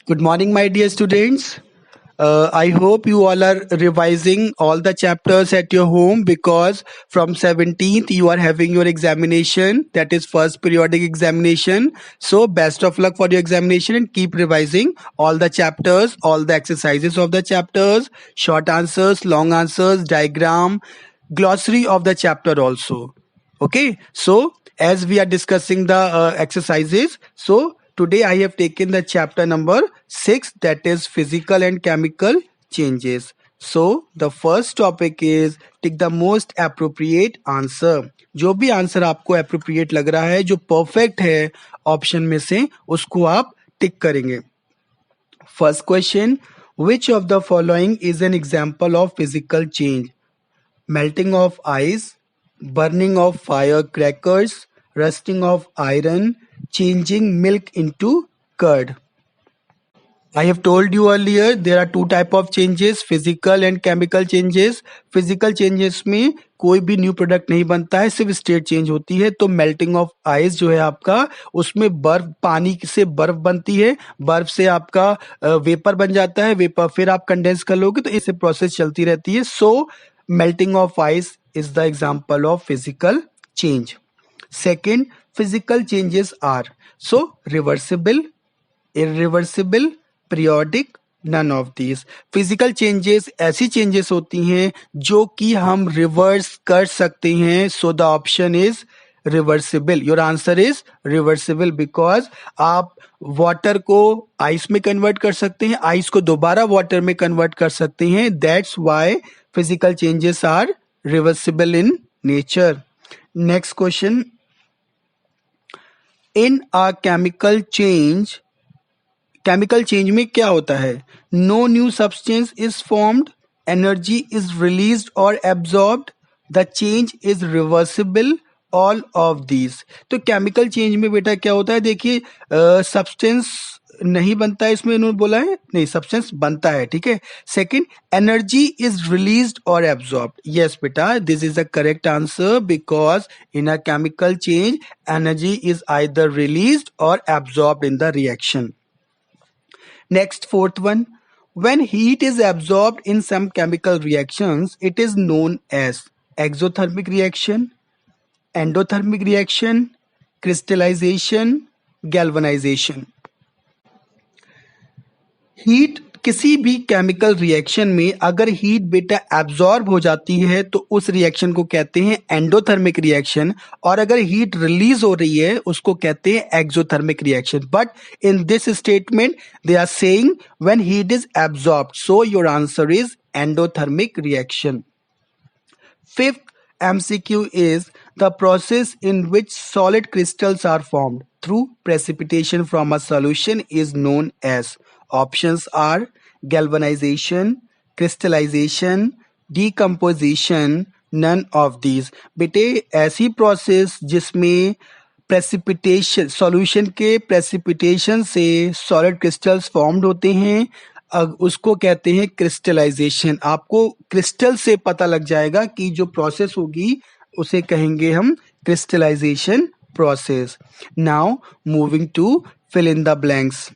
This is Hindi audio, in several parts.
Good morning, my dear students. I hope you all are revising all the chapters at your home because from 17th you are having your examination, that is first periodic examination. So best of luck for your examination and keep revising all the chapters, all the exercises of the chapters, short answers, long answers, diagram, glossary of the chapter also. Okay, so as we are discussing the exercises, so today I have taken the chapter number 6, that is physical and chemical changes. So the first topic is take the most appropriate answer. जो भी आंसर आपको appropriate लग रहा है, जो perfect है ऑप्शन में से, उसको आप टिक करेंगे. First question, which of the following is an example of physical change? Melting of ice, burning of firecrackers, rusting of iron, changing milk into curd. I have told you earlier there are two type of changes, physical and chemical changes. Physical changes में कोई भी न्यू प्रोडक्ट नहीं बनता है, सिर्फ स्टेट चेंज होती है. तो मेल्टिंग ऑफ आइस जो है आपका, उसमें बर्फ, पानी से बर्फ बनती है, बर्फ से आपका वेपर बन जाता है, वेपर फिर आप कंडेंस कर लोगे तो इससे प्रोसेस चलती रहती है. सो melting of ice is the example of physical change. Second, physical changes are so reversible, irreversible, periodic, none of these. Physical changes ऐसी changes होती हैं जो कि हम reverse कर सकते हैं. So the option is reversible. Your answer is reversible because आप वाटर को आइस में कन्वर्ट कर सकते हैं, आइस को दोबारा वाटर में कन्वर्ट कर सकते हैं. That's why physical changes are reversible in nature. Next question. In a chemical change में क्या होता है? No new substance is formed, energy is released or absorbed, the change is reversible, all of these. तो केमिकल चेंज में बेटा क्या होता है? देखिए, सब्सटेंस नहीं बनता है, इसमें इन्होंने बोला है नहीं, सब्सटेंस बनता है. ठीक है. सेकंड, एनर्जी इज रिलीज्ड और एब्जॉर्ब्ड. यस बेटा, this is the correct answer because in a chemical change energy is either released और absorbed in the reaction. Next, fourth one, when heat is absorbed in some chemical reactions, it is known as exothermic reaction, endothermic reaction, crystallization, galvanization. Heat किसी भी केमिकल रिएक्शन में अगर हीट बेटा एब्जॉर्ब हो जाती है तो उस रिएक्शन को कहते हैं एंडोथर्मिक रिएक्शन, और अगर हीट रिलीज हो रही है उसको कहते हैं exothermic reaction. But in this statement they are saying when heat is absorbed, so your answer is endothermic reaction. Fifth MCQ is the process in which solid crystals are formed through precipitation from a solution is known as. Options are galvanization, crystallization, decomposition, none of these. बेटे ऐसी प्रोसेस जिसमें प्रेसिपिटेशन, सॉल्यूशन के प्रेसिपिटेशन से सॉलिड क्रिस्टल्स फॉर्म्ड होते हैं, उसको कहते हैं क्रिस्टलाइजेशन. आपको क्रिस्टल से पता लग जाएगा कि जो प्रोसेस होगी उसे कहेंगे हम crystallization process. Now moving to fill in the blanks.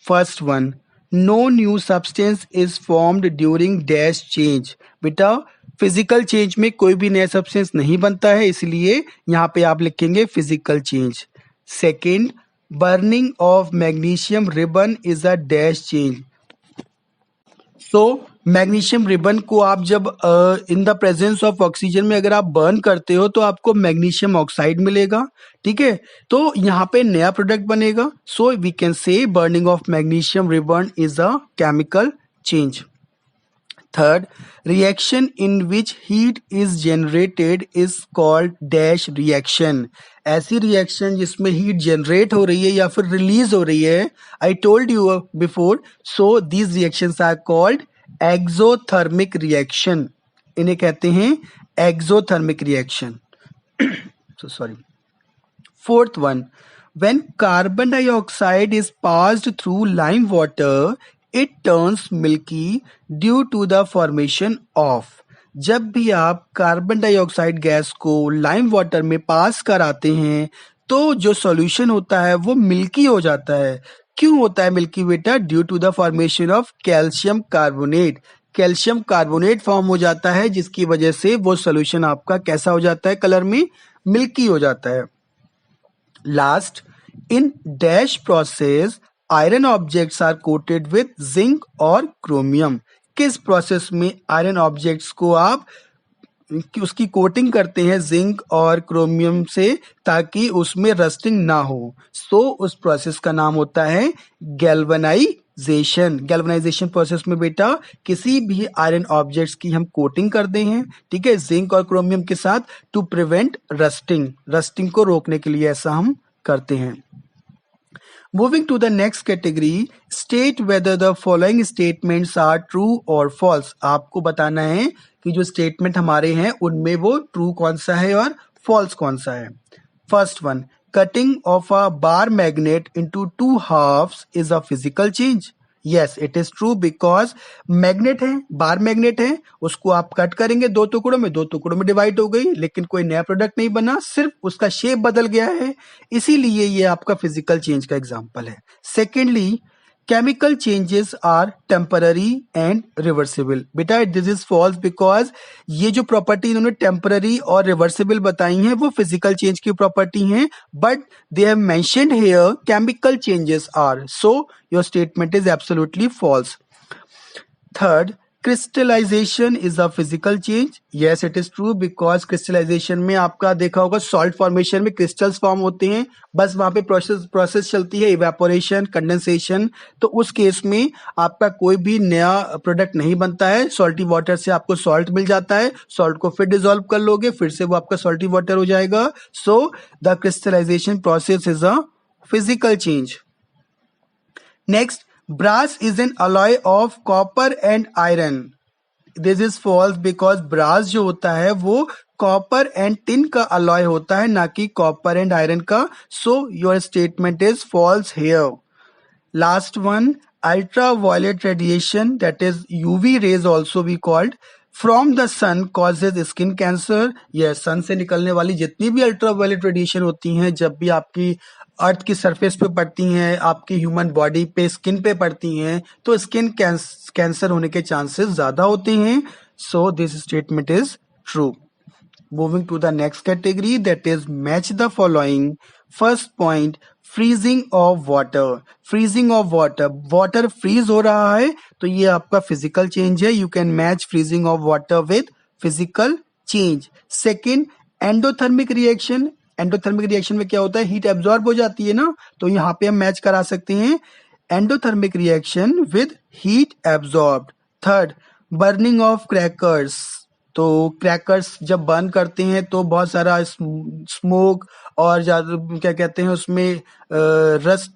First one, no new substance is formed during dash change. बेटा फिजिकल चेंज में कोई भी नया सब्सटेंस नहीं बनता है, इसलिए यहाँ पे आप लिखेंगे physical change. Second, burning of magnesium ribbon is a dash change. So magnesium ribbon को आप जब in the presence of oxygen में अगर आप बर्न करते हो तो आपको मैग्नीशियम ऑक्साइड मिलेगा. ठीक है, तो यहाँ पे नया प्रोडक्ट बनेगा. So we can say burning of magnesium ribbon is a chemical change. Third, reaction in which heat is generated is called dash reaction. ऐसी रिएक्शन जिसमें हीट जनरेट हो रही है या फिर रिलीज हो रही है. I told you before, so these reactions are called exothermic reaction. इन्हें कहते हैं exothermic reaction. So sorry. Fourth one, when carbon dioxide is passed through lime water it turns milky due to the formation of. जब भी आप कार्बन डाइऑक्साइड गैस को लाइम वाटर में पास कराते हैं तो जो सॉल्यूशन होता है वो मिल्की हो जाता है. क्यों होता है मिल्की बेटा? Due to the formation of calcium carbonate. Calcium carbonate form हो जाता है जिसकी वजह से वो सोल्यूशन आपका कैसा हो जाता है? कलर में मिल्की हो जाता है। Last, in dash process iron objects are coated with zinc or chromium. किस प्रोसेस में आयरन ऑब्जेक्ट्स को आप उसकी कोटिंग करते हैं जिंक और क्रोमियम से ताकि उसमें रस्टिंग ना हो? सो उस प्रोसेस का नाम होता है गैल्वेनाइजेशन। गैल्वेनाइजेशन प्रोसेस में बेटा किसी भी आयरन ऑब्जेक्ट्स की हम कोटिंग करते हैं, ठीक है, जिंक और क्रोमियम के साथ, टू प्रिवेंट रस्टिंग। रस्टिंग को रोकने के लिए ऐसा हम करते हैं। Moving to the next category, state whether the following statements are true or false. आपको बताना है कि जो स्टेटमेंट हमारे हैं उनमें वो ट्रू कौन सा है और फॉल्स कौन सा है। First one, cutting of a bar magnet into two halves is a physical change. Yes, it is true because magnet है, बार मैग्नेट है, उसको आप कट करेंगे दो टुकड़ों में डिवाइड हो गई, लेकिन कोई नया प्रोडक्ट नहीं बना, सिर्फ उसका शेप बदल गया है, इसीलिए ये आपका फिजिकल चेंज का एग्जांपल है। Secondly, chemical changes are temporary and reversible. बेटा दिस इज फॉल्स बिकॉज ये जो प्रॉपर्टी इन्होंने टेम्पररी और रिवर्सिबल बताई हैं वो फिजिकल चेंज की प्रॉपर्टी हैं, but they have mentioned here chemical changes are, so your statement is absolutely false. Third, crystallization is a physical change. Yes it is true because crystallization में आपका देखा होगा सॉल्ट फॉर्मेशन में क्रिस्टल्स फॉर्म होते हैं, बस वहां पे प्रोसेस चलती है इवेपोरेशन, कंडेंसेशन। तो उस केस में आपका कोई भी नया प्रोडक्ट नहीं बनता है, सॉल्टी वाटर से आपको सॉल्ट मिल जाता है, सॉल्ट को फिर डिसॉल्व कर लोगे, फिर से वो आपका सॉल्टी वाटर हो जाएगा। So the crystallization process is a physical change. Next, brass is an alloy of copper and iron. This is false because brass जो होता है वो copper and tin का alloy होता है, ना कि copper and iron का. So your statement is false here. Last one, ultraviolet radiation, that is UV rays also we called, from the sun causes skin cancer. Yes, sun से निकलने वाली जितनी भी अल्ट्रावायलेट रेडिएशन होती हैं, जब भी आपकी अर्थ की सरफेस पे पड़ती हैं, आपकी ह्यूमन बॉडी पे, स्किन पे पड़ती हैं, तो स्किन कैंसर होने के चांसेस ज्यादा होते हैं। So this statement is true. Moving to the next category, that is match the following. First point, freezing of water. Freezing of water, water freeze हो रहा है तो ये आपका फिजिकल चेंज है। You can match freezing of water with physical change. Second, endothermic reaction. Endothermic reaction में क्या होता है, हीट एब्जॉर्ब हो जाती है ना, तो यहाँ पे हम मैच करा सकते हैं endothermic reaction with heat absorbed. Third, burning of crackers. तो क्रैकर्स जब बर्न करते हैं तो बहुत सारा स्मोक और क्या कहते हैं उसमें रस्ट,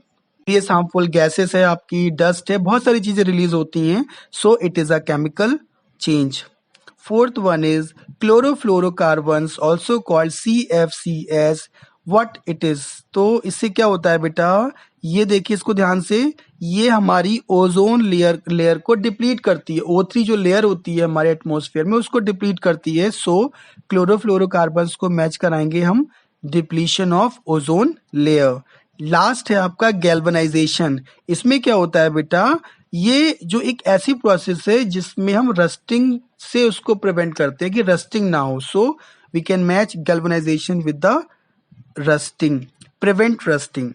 ये हार्मफुल गैसेस है, आपकी डस्ट है, बहुत सारी चीजें रिलीज होती हैं। So it is a chemical change. Fourth one is chlorofluorocarbons, also called CFCs. What it is? तो इससे क्या होता है बेटा, ये देखिए इसको ध्यान से, ये हमारी ओजोन लेयर को डिप्लीट करती है। O3 जो लेयर होती है हमारे एटमॉस्फेयर में उसको डिप्लीट करती है। सो क्लोरोफ्लोरोकार्बन्स को मैच कराएंगे हम depletion of ozone layer. Last है आपका गैल्वेनाइजेशन। इसमें क्या होता है बेटा, ये जो एक ऐसी प्रोसेस है जिसमें हम रस्टिंग से उसको प्रिवेंट करते हैं कि रस्टिंग ना हो। So we can match galvanization with the rusting, prevent rusting.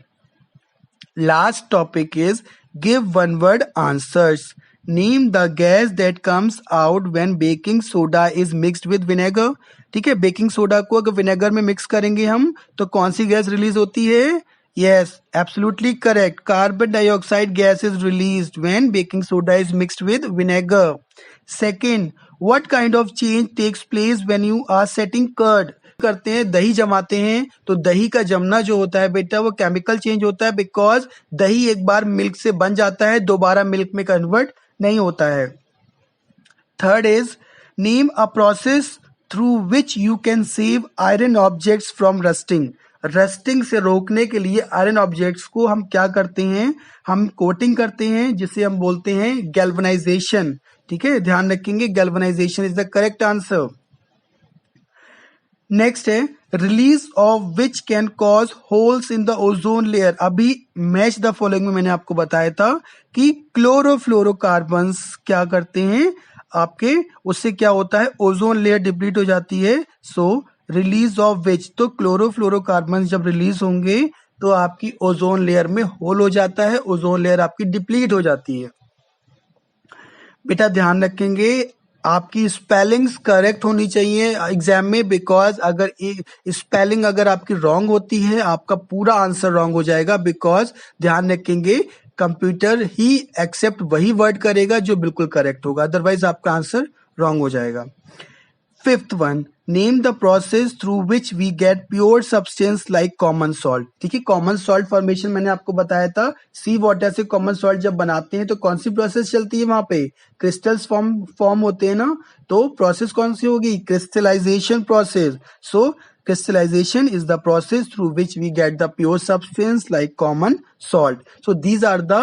Last topic is give one word answers. Name the gas that comes out when baking soda is mixed with vinegar. ठीक है, बेकिंग सोडा को अगर विनेगर में मिक्स करेंगे हम तो कौन सी गैस रिलीज होती है? Yes, absolutely correct. Carbon dioxide gas is released when baking soda is mixed with vinegar. Second, what kind of change takes place when you are setting curd? करते हैं, दही जमाते हैं, तो दही का जमना जो होता है बेटा वो केमिकल चेंज होता है, बिकॉज दही एक बार मिल्क से बन जाता है, दोबारा मिल्क में कन्वर्ट नहीं होता है। Third is name a process through which you can save iron objects from rusting. Rusting से रोकने के लिए आयरन ऑब्जेक्ट्स को हम क्या करते हैं, हम कोटिंग करते हैं, जिसे हम बोलते हैं गैल्वेनाइजेशन। ठीक है, ध्यान रखेंगे, galvanisation is the correct answer. Next है release of which can cause holes in the ozone layer. अभी मैच द फॉलोइंग में मैंने आपको बताया था कि क्लोरोफ्लोरोकार्बन्स क्या करते हैं आपके, उससे क्या होता है, ओजोन लेयर डिप्लीट हो जाती है। सो रिलीज ऑफ विच, तो क्लोरोफ्लोरोकार्बन्स जब रिलीज होंगे तो आपकी ओजोन लेयर में होल हो जाता है, ओजोन लेयर आपकी डिप्लीट हो जाती है। बेटा ध्यान रखेंगे आपकी स्पेलिंग्स करेक्ट होनी चाहिए एग्जाम में, बिकॉज अगर स्पेलिंग अगर आपकी रॉन्ग होती है आपका पूरा आंसर रॉन्ग हो जाएगा। बिकॉज ध्यान रखेंगे कंप्यूटर ही एक्सेप्ट वही वर्ड करेगा जो बिल्कुल करेक्ट होगा, अदरवाइज आपका आंसर रॉन्ग हो जाएगा। Fifth one, name the process through which we get pure substance like common salt. देखिए कॉमन सॉल्ट फॉर्मेशन मैंने आपको बताया था, सी वाटर से कॉमन सॉल्ट जब बनाते हैं तो कौन सी प्रोसेस चलती है, वहां पे क्रिस्टल्स फॉर्म होते हैं ना, तो प्रोसेस कौन सी होगी, crystallization process. So crystallization is the process through which we get the pure substance like common salt. So these are the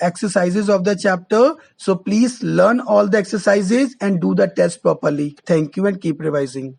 exercises of the chapter. So please learn all the exercises and do the test properly. Thank you and keep revising.